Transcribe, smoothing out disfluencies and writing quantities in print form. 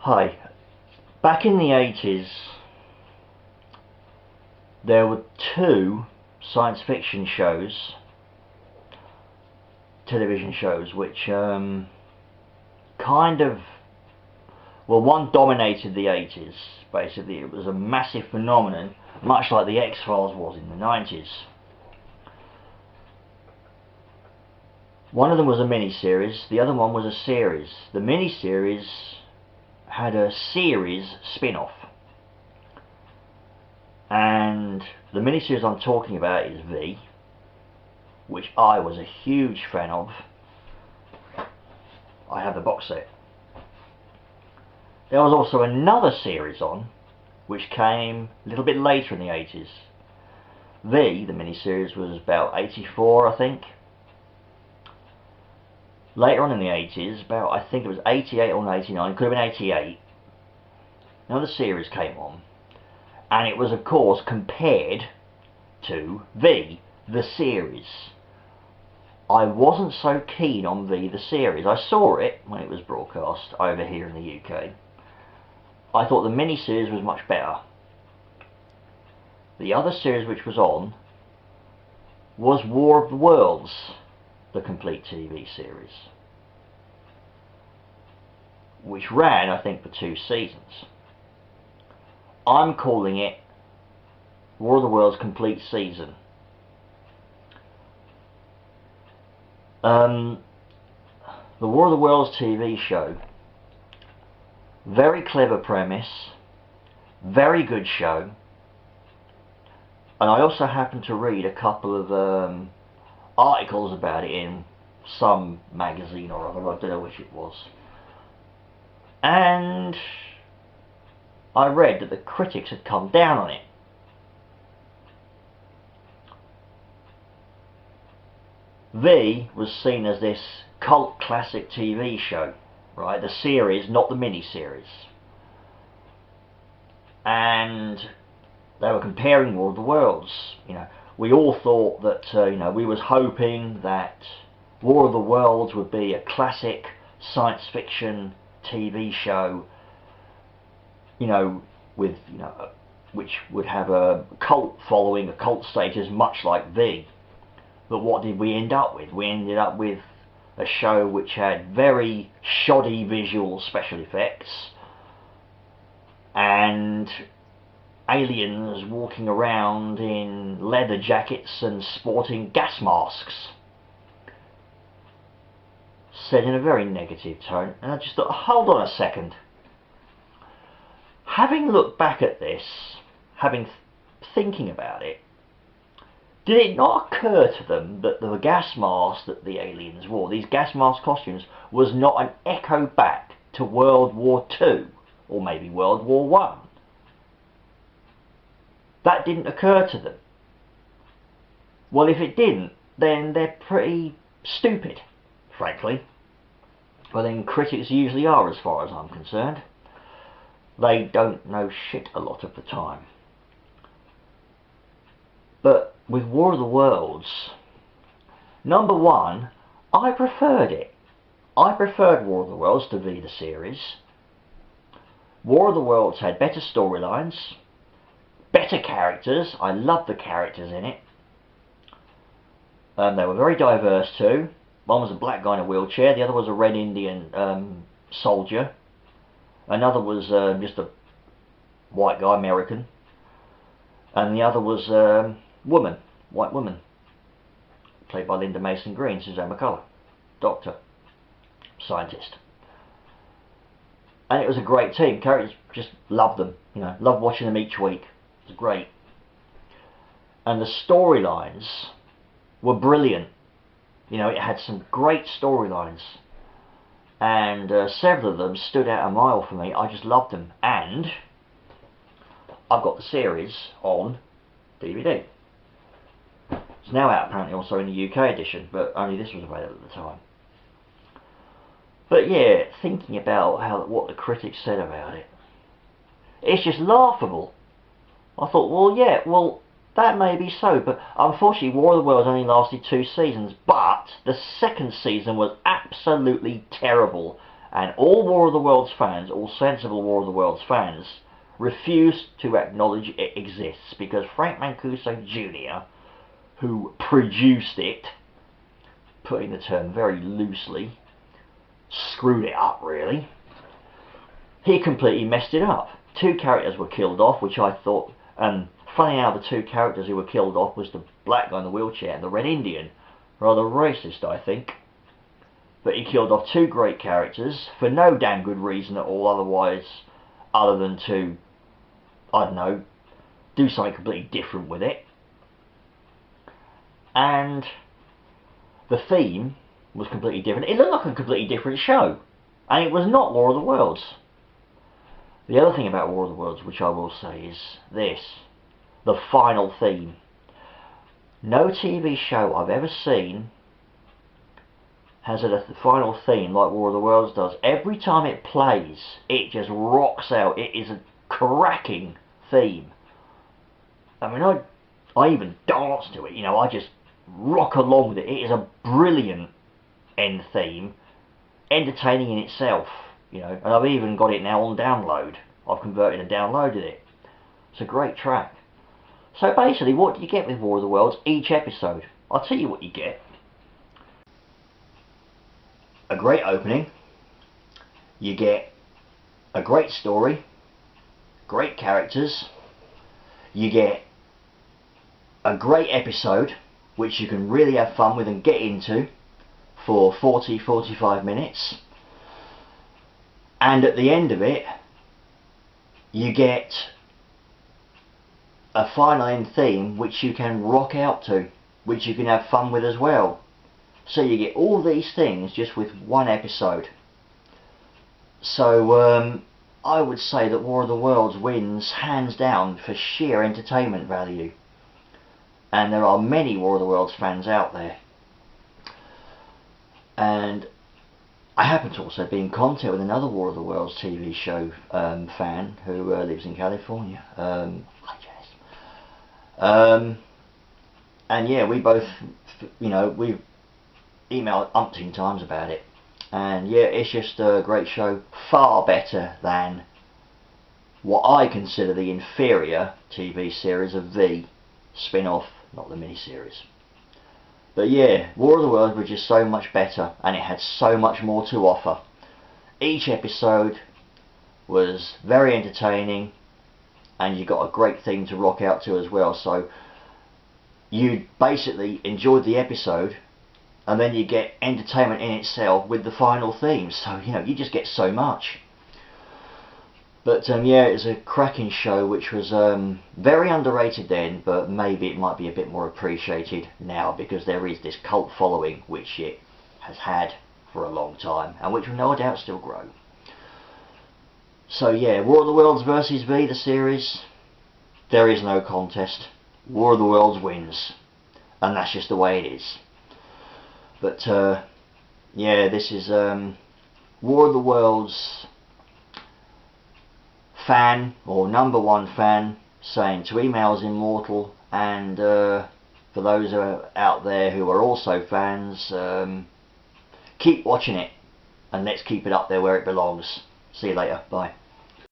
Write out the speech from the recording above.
Hi. Back in the 80s, there were two science fiction shows, television shows, which kind of, well, one dominated the 80s, basically. It was a massive phenomenon, much like the X-Files was in the 90s. One of them was a mini-series, the other one was a series. The mini-series had a series spin-off. And the miniseries I'm talking about is V, which I was a huge fan of. I have the box set. There was also another series on, which came a little bit later in the 80s. V, the miniseries, was about 84, I think. Later on in the 80s, about, I think it was 88 or 89, it could have been 88, another series came on. And it was, of course, compared to V, the series. I wasn't so keen on V, the series. I saw it when it was broadcast over here in the UK. I thought the mini-series was much better. The other series which was on was War of the Worlds, the complete TV series, which ran, I think, for 2 seasons. I'm calling it War of the Worlds complete season. The War of the Worlds TV show, very clever premise, very good show, and I also happened to read a couple of articles about it in some magazine or other, I don't know which it was, and I read that the critics had come down on it. V was seen as this cult classic TV show, right? The series, not the mini-series. And they were comparing War of the Worlds. You know, we all thought that, we was hoping that War of the Worlds would be a classic science fiction TV show, with, which would have a cult following, a cult status, much like V. But what did we end up with? We ended up with a show which had very shoddy visual special effects and aliens walking around in leather jackets and sporting gas masks, said in a very negative tone. And I just thought, hold on a second. Having looked back at this, thinking about it, did it not occur to them that the gas mask that the aliens wore, these gas mask costumes, was not an echo back to World War II, or maybe World War I? That didn't occur to them. Well, if it didn't, then they're pretty stupid, frankly. Well, then critics usually are, as far as I'm concerned. They don't know shit a lot of the time. But with War of the Worlds, number one, I preferred it. I preferred War of the Worlds to V, the series. War of the Worlds had better storylines, better characters. I loved the characters in it. They were very diverse too. One was a black guy in a wheelchair, the other was a red Indian soldier. Another was just a white guy, American. And the other was white woman, played by Linda Mason Green, Suzanne McCullough, doctor, scientist. And it was a great team. Characters, just loved them, loved watching them each week. It was great. And the storylines were brilliant. It had some great storylines. And several of them stood out a mile for me. I just loved them. And I've got the series on DVD. It's now out apparently also in the UK edition, but only this was available at the time. But yeah, thinking about what the critics said about it, it's just laughable. I thought, well, that may be so, but unfortunately War of the Worlds only lasted 2 seasons, but the second season was absolutely terrible, And all War of the Worlds fans, all sensible War of the Worlds fans, refuse to acknowledge it exists, because Frank Mancuso Jr., who produced it, putting the term very loosely, screwed it up really. He completely messed it up. 2 characters were killed off, which I thought, and funny how the 2 characters who were killed off was the black guy in the wheelchair and the Red Indian. Rather racist, I think. But he killed off 2 great characters for no damn good reason at all, other than to, I don't know, do something completely different with it. And the theme was completely different. It looked like a completely different show, and it was not War of the Worlds. The other thing about War of the Worlds, which I will say, is this: the final theme. No TV show I've ever seen has a final theme like War of the Worlds does. Every time it plays, it just rocks out. It is a cracking theme. I mean, I even dance to it, you know, I just rock along with it. It is a brilliant end theme, entertaining in itself, you know, and I've even got it now on download. I've converted and downloaded it. It's a great track. So basically, what do you get with War of the Worlds each episode? I'll tell you what you get. A great opening. You get a great story, great characters. You get a great episode, which you can really have fun with and get into for 40-45 minutes. And at the end of it, you get a final end theme which you can rock out to, which you can have fun with as well. So you get all these things just with one episode. So I would say that War of the Worlds wins hands down for sheer entertainment value. And there are many War of the Worlds fans out there. And I happen to also be in contact with another War of the Worlds TV show fan who lives in California. Hi Jess. And yeah, we both, you know, we've emailed umpteen times about it. And yeah, it's just a great show. Far better than what I consider the inferior TV series of V spin-off, not the miniseries. But yeah, War of the Worlds was just so much better, and it had so much more to offer. Each episode was very entertaining, and you got a great theme to rock out to as well. So you basically enjoyed the episode, and then you get entertainment in itself with the final theme. So you know, you just get so much. But yeah, it's a cracking show, which was very underrated then, but maybe it might be a bit more appreciated now, because there is this cult following which it has had for a long time, and which will no doubt still grow. So yeah, War of the Worlds versus V, the series, there is no contest. War of the Worlds wins, and that's just the way it is. But yeah, this is War of the Worlds fan, or #1 fan, saying to emails immortal, and for those who are out there who are also fans, keep watching it, and let's keep it up there where it belongs. See you later, bye.